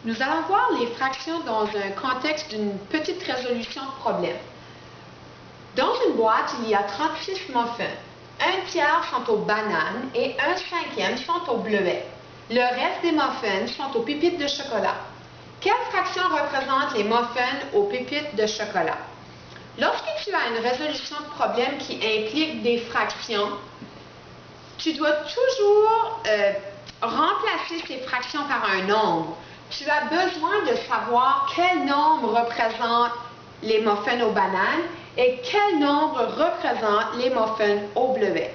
Nous allons voir les fractions dans un contexte d'une petite résolution de problème. Dans une boîte, il y a 36 muffins. Un tiers sont aux bananes et un cinquième sont aux bleuets. Le reste des muffins sont aux pépites de chocolat. Quelle fraction représente les muffins aux pépites de chocolat? Lorsque tu as une résolution de problème qui implique des fractions, tu dois toujours remplacer ces fractions par un nombre. Tu as besoin de savoir quel nombre représente les muffins aux bananes et quel nombre représente les muffins aux bleuets.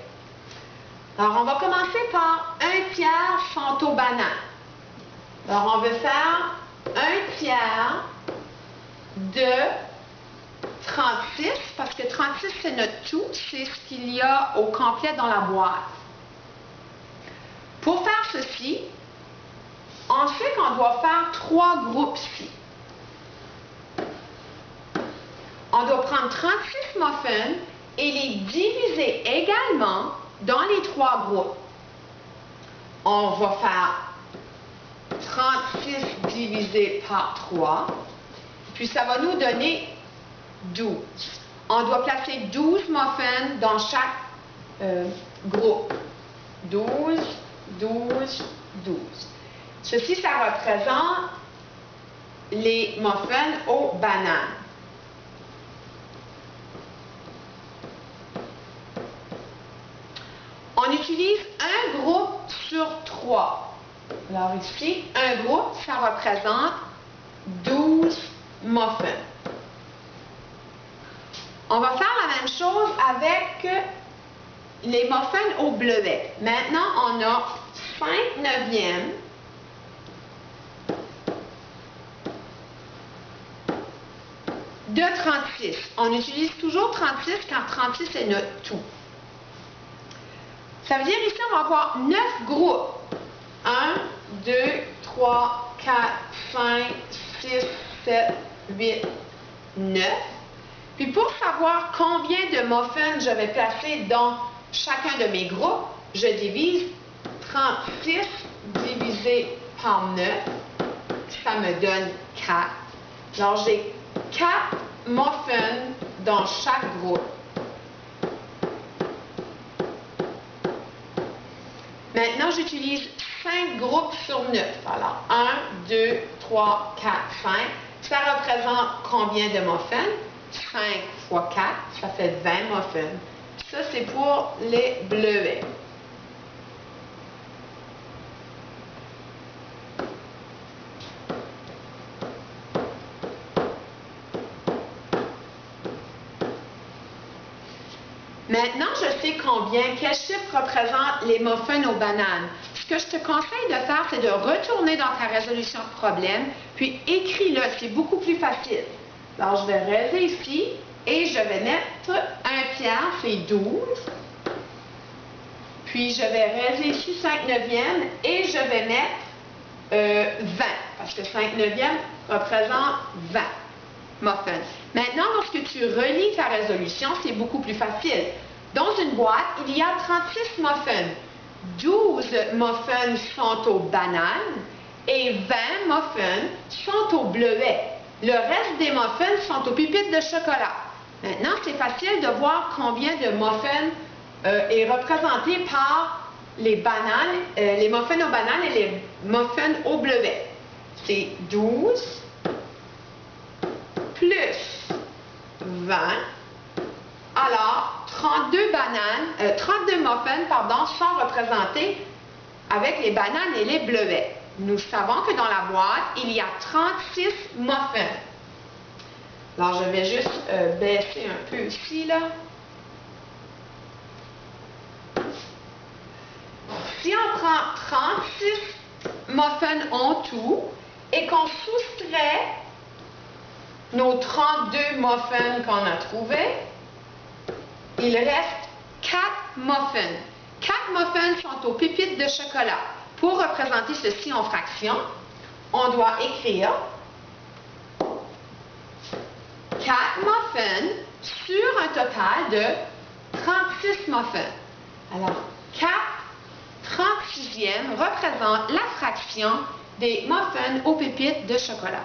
Alors, on va commencer par un tiers sont aux bananes. Alors, on veut faire un tiers de 36, parce que 36, c'est notre tout, c'est ce qu'il y a au complet dans la boîte. Pour faire ceci, ensuite, on doit faire 3 groupes ici. On doit prendre 36 muffins et les diviser également dans les 3 groupes. On va faire 36 divisé par 3, puis ça va nous donner 12. On doit placer 12 muffins dans chaque groupe. 12, 12, 12. Ceci, ça représente les muffins aux bananes. On utilise un groupe sur 3. Alors ici, un groupe, ça représente 12 muffins. On va faire la même chose avec les muffins au bleuet. Maintenant, on a 5 neuvièmes de 36. On utilise toujours 36 car 36 est notre tout. Ça veut dire ici, on va avoir 9 groupes. 1, 2, 3, 4, 5, 6, 7, 8, 9. Puis pour savoir combien de muffins je vais placer dans chacun de mes groupes, je divise 36 divisé par 9. Ça me donne 4. Alors j'ai 4 muffins dans chaque groupe. Maintenant, j'utilise 5 groupes sur 9. Alors, 1, 2, 3, 4, 5. Ça représente combien de muffins? 5 fois 4, ça fait 20 muffins. Ça, c'est pour les bleuets. Maintenant, je sais quel chiffre représente les muffins aux bananes. Ce que je te conseille de faire, c'est de retourner dans ta résolution de problème, puis écris-le, c'est beaucoup plus facile. Alors, je vais raiser ici, et je vais mettre un tiers, c'est 12. Puis, je vais raiser ici 5 neuvièmes, et je vais mettre 20, parce que 5 neuvièmes représente 20 muffins. Maintenant, lorsque tu relis ta résolution, c'est beaucoup plus facile. Dans une boîte, il y a 36 muffins. 12 muffins sont aux bananes et 20 muffins sont aux bleuets. Le reste des muffins sont aux pépites de chocolat. Maintenant, c'est facile de voir combien de muffins est représenté par les bananes, les muffins aux bananes et les muffins aux bleuets. C'est 12 plus 20, alors 32 muffins sont représentés avec les bananes et les bleuets. Nous savons que dans la boîte, il y a 36 muffins. Alors, je vais juste baisser un peu ici, là. Si on prend 36 muffins en tout et qu'on soustrait nos 32 muffins qu'on a trouvés, il reste 4 muffins. 4 muffins sont aux pépites de chocolat. Pour représenter ceci en fraction, on doit écrire 4 muffins sur un total de 36 muffins. Alors, 4 36e représente la fraction des muffins aux pépites de chocolat.